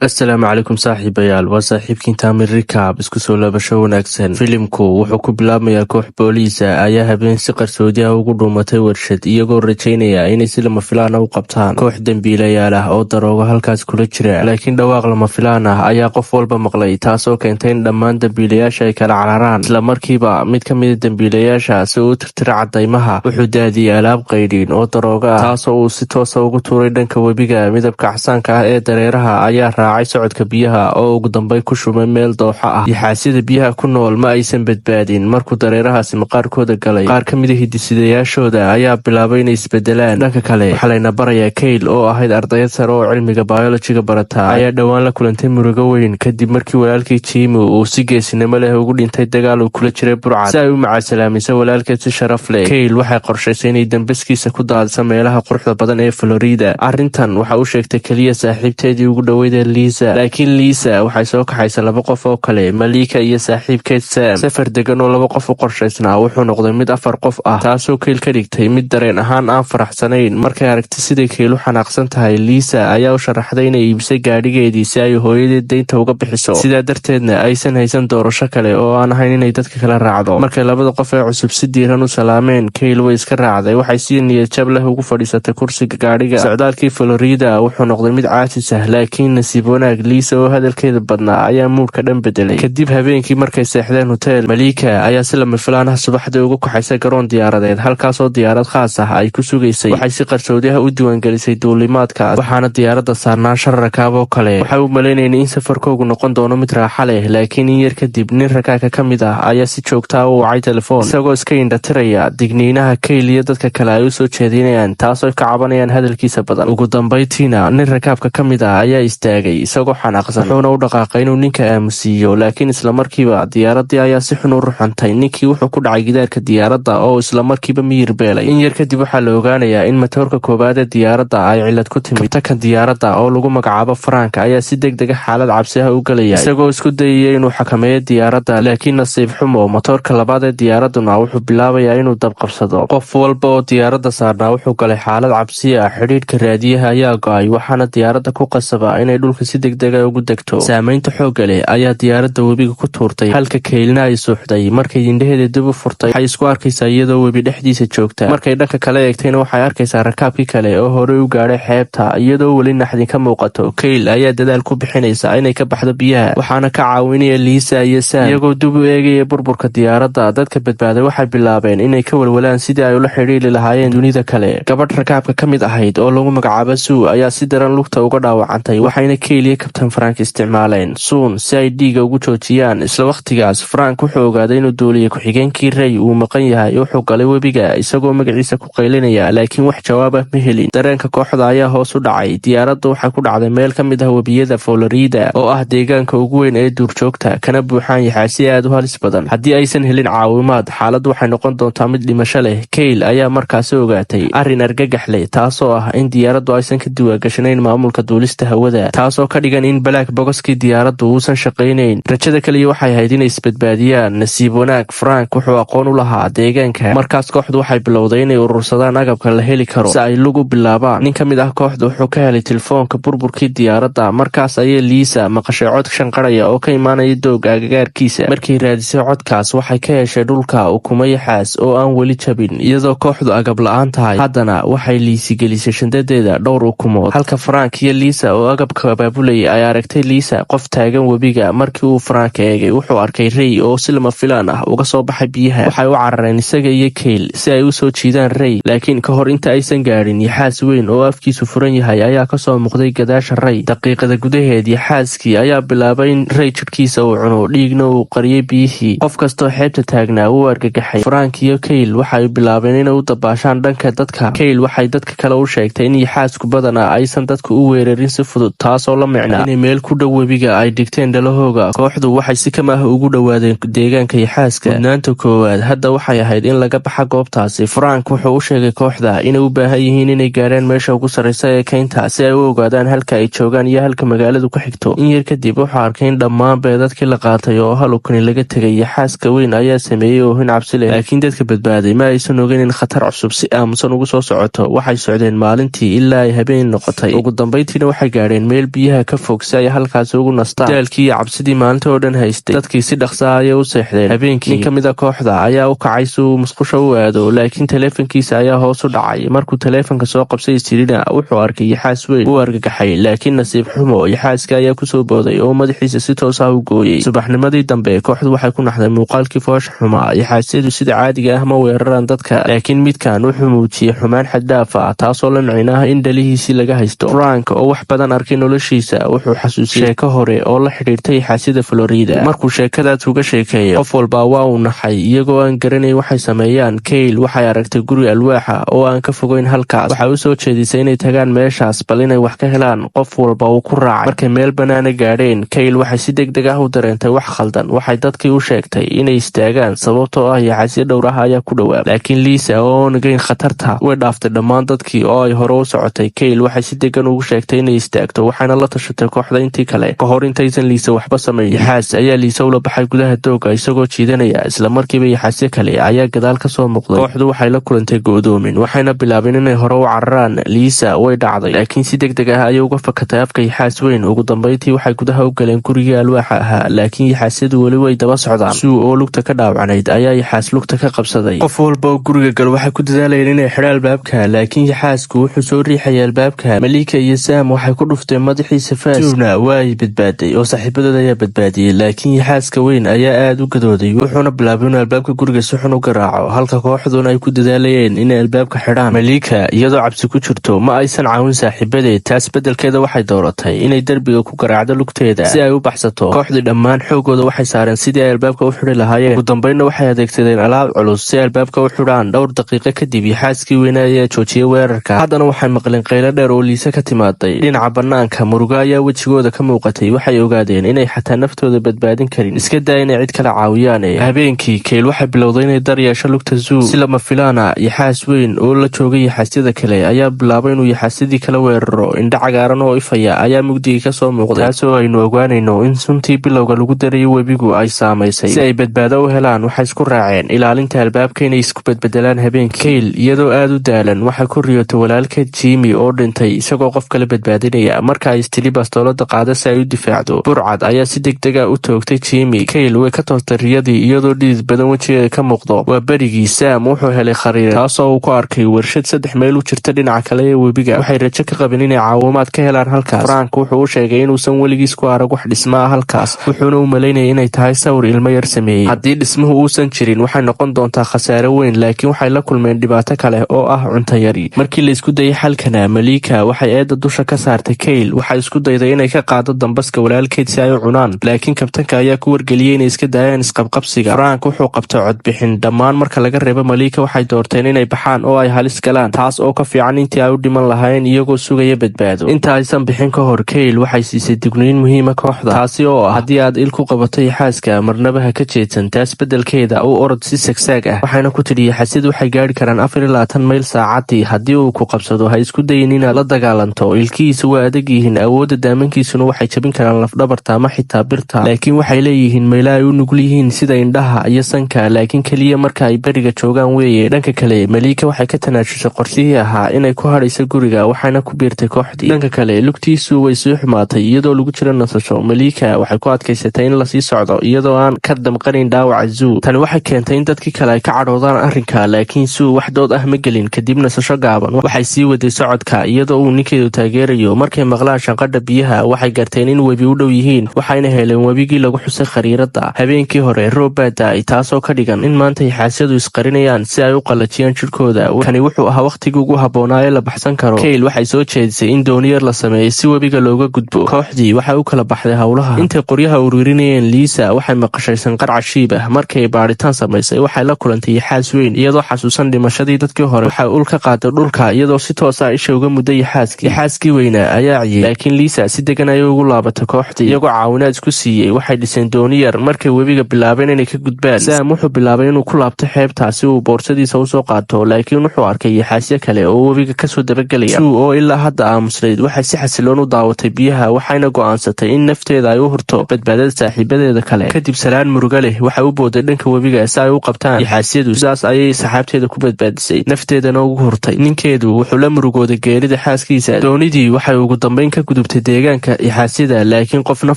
asalaamu calaykum saaxiibayaal, waa saaxiibkiin taamir rikaab isku soo laabasho wanaagsan. filimku wuxuu ku bilaabmayaa koox booliisa ayaa habeen si qarsoodi ah ugu dhuumatay warshad iyagoo rajaynaya inay si lama filaan ah u qabtaan koox dembiilayaal ah oo daroogo halkaas kula jira, laakiin dhawaaq lama filaan ah ayaa qof walba maqlay, taasoo keentay in dhammaan dembiilayaasha ay kala cararaan. islamarkiiba mid ka mida dembiilayaasha si uu u tirtira cadaymaha wuxuu daadiyey alaab qaydhiin oo daroogo ah, taasoo uu si toosa ugu tuuray dhanka webiga. midabka casaanka ah ee dareeraha ayaa raacay socodka biyaha oo ugu dambay ku shumay meel dooxa ah. yaxaasida biyaha ku nool ma aysan badbaadin markuu dareerahaasi maqaarkooda galay. qaar ka mida hidisidayaashooda ayaa bilaabay inay isbedelaan. dhanka kale waxaa layna barayaa Kayl oo ahayd ardayad sare oo cilmiga biolojiga barata ayaa dhowaan la kulantay murugo weyn kadib markii walaalkii Jimmy uu si geesinimo leh ugu dhintay dagaal uu kula jiray burcad. si ay u macaasalaamisay walaalkeed si sharaf leh, Kayl waxay qorshaysay inay dambaskiisa ku daadiso meelaha quruxda badan ee Florida. arrintan waxa uu sheegtay keliya saaxiibteedii ugu dhaweyd laakiin Lisa waxay soo kaxaysa laba qof oo kale, Malika iyo saaxiibkeed Sam. safar degan oo laba qof u qorshaysnaa wuxuu noqday mid 4 qof ah, taasoo Kayl ka dhigtay mid dareen ahaan aan faraxsanayn. markay aragtay siday Kayl u xanaaqsan tahay, Lisa ayaa u sharaxday inay iibisay gaadhigeedii si ay hooyadeed deynta uga bixiso, sidaa darteedna aysan haysan doorasho kale oo aan ahayn inay dadka kala raacdo. markay labada qof ee cusub si diiran u salaameen, Kayl way iska raacday. waxay si niyad jab leh ugu fadhiisatay kursiga gaadhiga. socdaalkii Florida wuxuu noqday mid caajis ah, laakiin nasiib wanaag Lisa oo hadalkeeda badnaa ayaa muudka dhan bedelay. kadib habeenkii markay seexdeen hotel, Malika ayaa si lama filaan ah subaxdii ugu kaxaysay garoon diyaaradeed, halkaasoo diyaarad khaas ah ay ku sugaysay. waxay si qarsoodi ah u diiwaangelisay duulimaadkaas, waxaana diyaaradda saarnaa 5 rakaab oo kale. waxay u malaynayeen in safarkoogu noqon doono mid raaxa leh, laakiin in yar kadib nin rakaabka ka mid ah ayaa si joogta u wacay telefoon, isagoo iska indhatiraya digniinaha Kayl iyo dadka kale ay u soo jeedinayaan, taasoo ka cabanayaan hadalkiisa badan. ugu dambaytiina nin rakaabka ka mid ah ayaa istaagay isagoo xanaaqsan, wuxuuna u dhaqaaqay inuu ninka aamusiiyo, laakiin islamarkiiba diyaaradii ayaa si xun u ruxantay. ninkii wuxuu ku dhacay gidaarka diyaaradda oo islamarkiiba miyir beelay. in yar kadib waxaa la ogaanayaa in matoorka koowaad ee diyaaradda ay cilad ku timid. kabtanka diyaaradda oo lagu magacaabo Frank ayaa si degdeg ah xaalad cabsi ah u galaya, isagoo isku dayaya inuu xakameeyo diyaaradda, laakiin nasiib xumo matoorka labaad ee diyaaradduna wuxuu bilaabayaa inuu dabqabsado. qof walba oo diyaaradda saarnaa wuxuu galay xaalad cabsi ah. xidhiidhka raadiyaha ayaa go-ay, waxaana diyaaradda ku qasaba inay dhulka si degdeg ah ugu degto. saamaynta xoogga leh ayaa diyaaradda webiga ku tuurtay, halka Kaylna ay suuxday. markay indhaheeda dib u furtay, waxay isku arkaysaa iyadoo webi dhexdiisa joogta. markay dhanka kale eegtayna waxay arkaysaa rakaabkii kale oo horey u gaadhay xeebta, iyadoo weli naxdin ka muuqato. Kayl ayaa dadaal ku bixinaysa inay ka baxdo biyaha, waxaana ka caawinaya Lisa iyo Sam iyagoo dib u eegaya burburka diyaaradda. dadka badbaaday waxay bilaabeen inay ka walwalaan sidii ay ula xidhiiri lahaayeen dunida kale. gabadh rakaabka ka mid ahayd oo lagu magacaabo Sue ayaa si daran lugta uga dhaawacantay, waxayna Kayl iyo kabtan Frank isticmaaleen suun si ay dhiiga ugu joojiyaan. isla wakhtigaas Frank wuxuu ogaaday inuu duuliye ku-xigeenkii Ray uu maqan yahay. wuxuu galay webiga isagoo magaciisa ku qaylinaya, laakiin wax jawaab ah ma helin. dareenka kooxda ayaa hoos u dhacay. diyaaraddu waxay ku dhacday meel ka mid ah webiyada Florida oo ah deegaanka ugu weyn ee duurjoogta, kana buuxaan yaxaasi aad u halis badan. haddii aysan helin caawimaad, xaaladdu waxay noqon doontaa mid dhimasho leh. Kayl ayaa markaasi ogaatay arrin argagax leh, taasoo ah in diyaaraddu aysan ka diwaangashanayn maamulka duulista hawada, taasoo ka dhigan in black boxkii diyaaraddu uusan shaqaynayn. rajada kaliya waxay ahayd inay isbadbaadiyaan. nasiib wanaag Frank wuxuu aqoon u lahaa deegaanka, markaas kooxdu waxay bilowday inay urursadaan agabka la heli karo si ay lug u bilaabaan. nin ka mid ah kooxdu wuxuu ka helay telefoonka burburkii diyaaradda. markaas ayay Lisa maqashay cod shanqaraya oo ka imaanaya doog agagaarkiisa. markay raadisay codkaas, waxay ka heshay dhulka ukumo yaxaas oo aan weli jabin. iyadoo kooxdu agab la-aan tahay, haddana waxay Lisa gelisay shandadeeda dhowr ukumood, halka Frank iyo Lisa oo agabka abaabulayay ay aragtay Lisa qof taagan webiga. markii uu Frank eegay, wuxuu arkay Ray oo si lama filaan ah uga soo baxay biyaha. waxay u carareen isaga iyo Kayl si ay u soo jiidaan Ray, laakiin ka hor inta aysan gaadhin, yaxaas weyn oo afkiisu furan yahay ayaa kasoo muuqday gadaasha Ray. daqiiqada gudaheed, yaxaaskii ayaa bilaabay in Ray jidhkiisa uu cuno, dhiigna uu qariyay biyihii. qof kastoo xeebta taagnaa wuu argagaxay. Frank iyo Kayl waxay bilaabeen inay u dabaashaan dhanka dadka. Kayl waxay dadka kale u sheegtay in yaxaasku badanaa aysan dadka u weerarin si fudud, taasoo la micnaa inay meel ku dhow webiga ay dhigteen dhalahooga. kooxdu waxay si kama ah ugu dhowaadeen deegaanka yaxaaska. mudnaanta koowaad hadda waxay ahayd in laga baxa goobtaasi. Frank wuxuu u sheegay kooxda inay u baahan yihiin inay gaarhaan meesha ugu sarreysa ee keynta si ay u ogaadaan halka ay joogaan iyo halka magaaladu ku xigto. in yar kadib wuxuu arkay in dhammaan beedadkii la qaatay oo hal ukuni laga tegay. yaxaaska weyn ayaa sameeyey oohin cabsi leh, laakiin dadka badbaaday ma aysan ogeyn in khatar cusub si aamusan ugu soo socoto. waxay socdeen maalintii ilaa ay habeen noqotay. ugu dambayntiina waxay gaadheen meel biyo biyaha ka fog si ay halkaasi ugu nastaan. daalkii iyo cabsidii maalinta oo dhan haystay dadkii si dhaqsa ayay u seexdeen. habeenkii nin ka mid a kooxda ayaa u kacay si uu musqusha u aado, laakiin taleefankiisa ayaa hoos u dhacay. markuu taleefanka soo qabsay istirina wuxuu arkay yaxaas weyn. uu argagaxay, laakiin nasiib xumo yaxaaska ayaa kusoo booday oo madaxiisa si toos ah u gooyey. subaxnimadii dambe kooxdu waxay ku naxday muuqaalkii foosha xumaa. yaxaasyadu sida caadiga ah ma weeraraan dadka, laakiin midkan wuxuu muujiyey xumaan xaddhaaf ah, taasoo la micno ah in dhalihiisii laga haysto. Frank oo wax badan arkay noloshiisa wuxuu xasuusiyey sheeko hore oo la xidhiirtay yaxaasyada Florida. markuu sheekadaas uga sheekeeyay qof walba waa uu naxay, iyagoo aan garanayn waxay sameeyaan. Kayl waxay aragtay guri alwaaxa oo aan ka fogeyn halkaas. waxay u soo jeedisay inay tagaan meeshaas bal inay wax ka helaan. qof walba uu ku raacay. markay meel banaana gaadheen, Kayl waxay si degdeg ah u dareentay wax khaldan. waxay dadkii u sheegtay inay istaagaan sababtoo ah yaxaasyo dhowr ah ayaa ku dhowaa. laakiin Lisa oo ogayn khatarta way dhaaftay dhammaan dadkii oo ay hore u socotay. Kayl waxay si degan ugu sheegtay inay istaagto, waxayna la tashatay kooxda intii kale ka hor intaysan Lisa waxba samayn. yaxaas ayaa Lisa ula baxay gudaha dooga isagoo jiidanaya. isla markiiba yaxaasyo kale ayaa gadaal ka soo muuqday. kooxdu waxay la kulantay go'doomin, waxayna bilaabeen inay hore u cararaan. Lisa way dhacday, laakiin si degdeg ah ayay uga fakatay afka yaxaas weyn. ugu dambeyntii waxay gudaha u galeen gurigii alwaaxa ahaa, laakiin yaxaasyadu weli way daba socdaan. Sue oo lugta ka dhaawacnayd ayaa yaxaas lugta ka qabsaday. qof walba oo guriga gal waxay ku dadaalayeen inay xidhaan albaabka, laakiin yaxaasku wuxuu soo riixayay albaabka. Malika iyo Sam waxay ku dhufteen madaxiisa faas. Suena way badbaaday oo saaxiibadood ayaa badbaadiyey, laakiin yaxaaska weyn ayaa aad u gadooday. wuxuuna bilaabay inuu albaabka guriga si xun u garaaco, halka kooxduna ay ku dadaalayeen inay albaabka xidhaan. Malika iyadoo cabsi ku jirto ma aysan caawin saaxiibadeed. taas beddelkeeda waxay dooratay inay derbiga ku garaacdo lugteeda si ay u baxsato. kooxdii dhammaan xoogooda waxay saareen sidii ay albaabka u xidhi lahaayeen. ugu dambeynna waxay adeegsadeen alaab culus si ay albaabka u xidhaan. dhowr daqiiqo kadib yaxaaskii weynaa ayaa joojiyey weerarka. haddana waxay maqleen qaylo dheer oo Liisa ka timaaday dhinaca banaanka. murugo ayaa wejigooda ka muuqatay. waxay ogaadeen inay xataa naftooda badbaadin karin, iska daa inay cid kala caawiyaan. habeenkii Kayl waxay bilowday inay dar yeesho lugta Sue. si lama filaana yaxaas weyn oo la joogay yaxaasyada kale ayaa bilaabay inuu yaxaasyadii kala weeraro. indha cagaaran oo ifaya ayaa mugdigii ka soo muuqday, taasoo aynu ogaanayno in suntii bilowga lagu darayo webigu ay saamaysay. si ay badbaado u helaan waxay isku raaceen ilaalinta albaabka inay isku bedbedelaan habeenkii. Kayl iyadoo aad u daalan waxay ku riyootay walaalkeed Jimmy oo dhintay isagoo qof kale badbaadinaya. marka ay istiri bastoolada qaada si ay u difaacdo, burcad ayaa si degdeg ah u toogtay Jimmy. Kayl way ka toostay riyadii iyadoo dhidid badan wejigeeda ka muuqdo. waa berigii Sam wuxuu helay khariirad taasoo uu ku arkay warshad 3 meel u jirta dhinaca kale ee webiga. waxay rajo ka qabeen inay caawimaad ka helaan halkaas. Frank wuxuu u sheegay inuusan weligiis ku arag wax dhisma ah halkaas, wuxuuna u malaynayay inay tahay sawir ilmo yar sameeyey. haddii dhismuhu uusan jirin waxay noqon doontaa khasaare weyn, laakiin waxay la kulmeen dhibaato kale oo ah cunto yari. markii la isku dayay xalkana, Malika waxay eedda dusha ka saartay Kayl. waxay isku dayday inay ka qaado dambaska walaalkeed si ay u cunaan, laakiin kabtanka ayaa ku wargeliyey inay iska daayaan isqabqabsiga. Frank wuxuu qabtay codbixin. dhammaan marka laga reebo Malika waxay doorteen inay baxaan oo ay halis galaan, taas oo ka fiican intii ay u dhiman lahaayeen iyagoo sugaya badbaado. inta aysan bixin ka hor, Kayl waxay siisay digniin muhiima kooxda, taasi oo ah haddii aad il ku qabato yaxaaska marnaba ha ka jeedsan. taas beddelkeeda u orod si sagsaag ah. waxayna ku tidhi yaxaasyadu waxay gaari karaan 24 mayl saacadii. haddii uu ku qabsado ha isku dayin inaad la dagaalanto. ilkihiisa waa adag yihiin, awoodda daamankiisuna waxay jabin karaan lafdhabarta ama xitaa birta, laakiin waxay leeyihiin meelo ay u nugul yihiin sida indhaha iyo sanka, laakiin keliya marka ay beriga joogaan weeye. dhanka kale, Malika waxay ka tanaajusay qorshihii ahaa inay ku hadhayso guriga, waxayna ku biirtay kooxdii. dhanka kale, lugtiisu way sii xumaatay iyadoo lagu jiro nasasho. Malika waxay ku adkaysatay in lasii socdo iyadoo aan ka damqanayn dhaawaca Sue. tani waxay keentay in dadkii kale ay ka cadhoodaan arrinka, laakiin Sue wax dood ah ma gelin. kadib nasasho gaaban waxay sii waday socodka iyadoo uu ninkeedu taageerayo. markay maqlaan shanqadha biyaha waxay garteen in webi u dhow yihiin, waxayna heleen webigii lagu xusay khariirada. habeenkii hore roob baa da-ay, taasoo ka dhigan in maanta yaxaasyadu isqarinayaan si ay u qalajiyaan jirkooda. kani wuxuu ahaa wakhtigii ugu habboonaa ee la baxsan karo. Kayl waxay soo jeedisay in dooniyar la sameeyey si webiga looga gudbo. kooxdii waxay u kala baxday howlaha. intay qoryaha ururinayeen, Lisa waxay maqashay sanqar cashiib ah. markay baadhitaan samaysay waxay la kulantay yaxaas weyn. iyadoo xasuusan dhimashadii dadkii hore, waxay ul ka qaaday dhulka iyadoo si toosa isha uga mudday yaxaaskii weynaa ayaa ciyey, laakiin Lisa si degan ayay ugu laabatay kooxdii iyagoo caawinaad isku siiyey. waxay dhiseen dooniyar. markay webiga bilaabeen inay ka gudbaan, Sam wuxuu bilaabay inuu ku laabto xeebta si uu boorsadiisa usoo qaato, laakiin wuxuu arkay yaxaasyo kale oo webiga kasoo dabagelaya. Sue oo ilaa hadda aamusnayd waxay si xasiloon u daawatay biyaha, waxayna go'aansatay in nafteeda ay u hurto badbaadada saaxiibadeeda kale. kadib salaan murugo leh waxay u booday dhanka webiga si ay u qabtaan yaxaasyadu. sidaas ayay saxaabteeda ku badbaadisay, nafteedana ugu hurtay. ninkeedu wuxuu la murugooday geerida xaaskiisa. doonidii waxay ugu dambeyn ka gudubtay deegaanka ixaasida laakiin qofna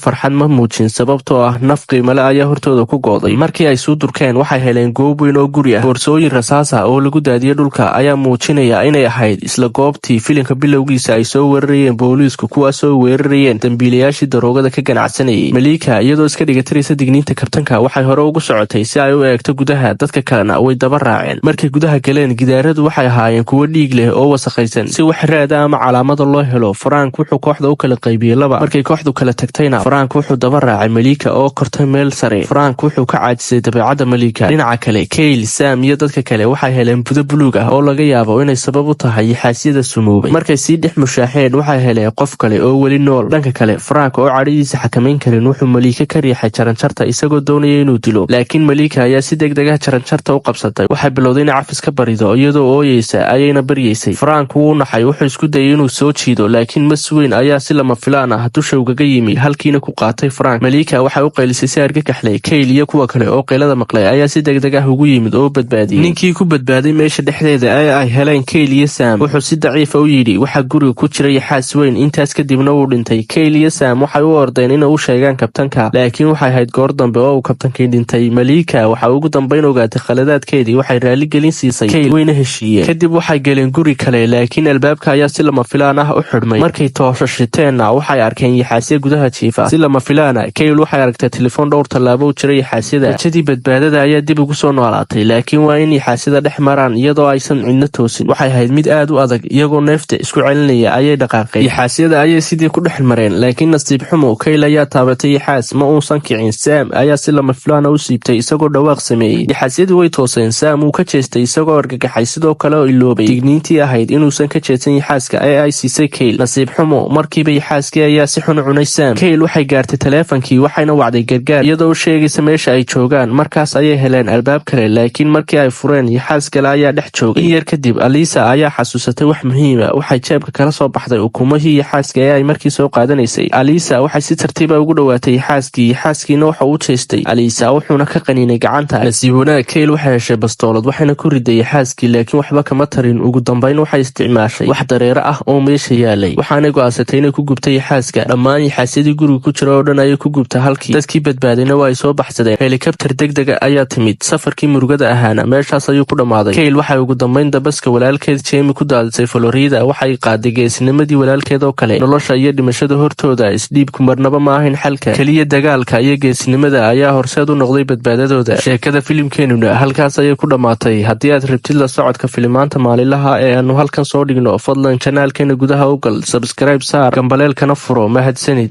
farxad ma muujin sababtoo ah naf qiimale ayaa hortooda ku gooday. markii ay soo durkeen waxay heleen goob weyn oo guri ah. boorsooyin rasaas ah oo lagu daadiyay dhulka ayaa muujinaya inay ahayd isla goobtii filimka bilowgiisa ay soo weerarayeen booliisku kuwaasoo weerarayeen dambiilayaashii daroogada ka ganacsanayay. Malika iyadoo iska dhigatiraysa digniinta kabtanka waxay hore ugu socotay si ay u eegto gudaha, dadka kalena way daba raaceen. markay gudaha galeen gidaaradu waxay ahaayeen kuwo dhiig leh oo wasakhaysan. si wax raada ama calaamada loo helo Frank wuxuu kooxda u kala qaybiyay laba. markay kooxdu kala tagtayna Frank wuxuu daba raacay Malika oo kortay meel sare. Frank wuxuu ka caajisay dabeecadda Malika. dhinaca kale Kyle, Sam iyo dadka kale waxay heleen budo buluug ah oo laga yaabo inay sabab u tahay ixaasiyada sumoobay. markay sii dhex mushaaxeen waxay heleen qof kale oo weli nool. dhanka kale Frank oo cadhidiisa xakamayn karin wuxuu Malika ka riixay jaranjarta isagoo doonaya inuu dilo, laakiin Malika ayaa si degdeg ah jaranjarta u qabsatay. waxay bilowday inay cafis ka barido iyadoo ooyeysa ayayna baryeysay. Frank wuu naxay, wuxuu isku dayay inuu soo jiido laakiin mas weyn ayaa si lama filaan ah dusha ugaga yimi halkiina ku qaatay Frank. Malika waxay u qaylisay si argagaxley. Kyle iyo kuwa kale oo qaylada maqlay ayaa si degdeg ah ugu yimid oo badbaadiyay. ninkii ku badbaaday meesha dhexdeeda ay heleen Kyle iyo Sam wuxuu si daciif u yidhi waxa guriga ku jiray xaas weyn. intaas kadibna wuu dhintay. Kyle iyo Sam waxay u ordeen inay u sheegaan kabtanka, laakiin waxay ahayd goor dambe oo uu kabtankii dhintay. Malika waxa ugu dambeyn ogaatay khaladaadkeedii, waxay raali gelin siisay Kyle wayna heshiiyeen. kadib waxay galeen guri kale laakiin albaabka ayaa si lama filaan ah u xidhmay. markay toosashiteenna waxay arkeen yaxaasiya gudaha jiifa. si lama filaana Kyle waxay aragtay telefoon dhowr tallaabo u jiray yaxaasiyada. rajadii badbaadada ayaa dib ugu soo noolaatay, laakiin waa in yaxaasiyada dhex maraan iyadoo aysan cidna toosin. waxay ahayd mid aad u adag, iyagoo neefta isku celinaya ayay dhaqaaqeen. yaxaasiyada ayay sidii ku dhex mareen, laakiin nasiib xumo Kyle ayaa taabatay yaxaas ma uusan kicin. Sam ayaa si lama filaana u siibtay isagoo dhawaaq sameeyey. yaxaasiyadu way tooseen. Sam uu ka jeestay isagoo argagaxay, sidoo kale oo iloobay digniintii ahayd inuusan ka jeedsan yaxaaska ee ay siisay Kyle. nasiib xumo markiiba yaxaaskii ayaa si xun u cunay Sam. Kyle waxay gaartay taleefankii waxayna wacday gargaar iyadoo u sheegaysa meesha ay joogaan. markaas ayay heleen albaab kale, laakiin markii ay fureen yaxaas kale ayaa dhex joogay. in yar kadib Alisa ayaa xasuusatay wax muhiima. waxay jeebka kala soo baxday ukumahii yaxaaska ee ay markii soo qaadanaysay. Alisa waxay si tartiiba ugu dhawaatay yaxaaskii. yaxaaskiina waxa uu jeestay Alisa wuxuuna ka qaniinay gacanta. nasiib wanaag Kyle waxay heshay bastoolad waxayna ku riday yaxaaskii, laakiin waxba kama tarin. ugu dambeyn waxay isticmaashay wax dareere ah oo meesha yaalay, waxaanay go'aansatay inay ku gubtay yaxaaska. dhammaan yaxaasyadii guriga ku jira oo dhan ayay ku gubtay halkii. dadkii badbaadayna waa ay soo baxsadeen. helikabtar degdega ayaa timid. safarkii murugada ahaana meeshaas ayuu ku dhammaaday. Kyle waxay ugu dambeyn dabaska walaalkeed Jamie ku daadisay Florida. waxay qaaday geesinimadii walaalkeed oo kale. nolosha iyo dhimashada hortooda isdhiibku marnaba ma ahayn xalka, keliya dagaalka iyo geesinimada ayaa horseed u noqday badbaadadooda. sheekada filimkeenuna halkaas ayay ku dhammaatay. haddii aad rabtid la socodka filimaanta maalinlaha ee aanu halkan soo dhigno, fadlan janaalkeena gudaha u gal, subscribe saar, gambaleelkana furo. mahadsanid.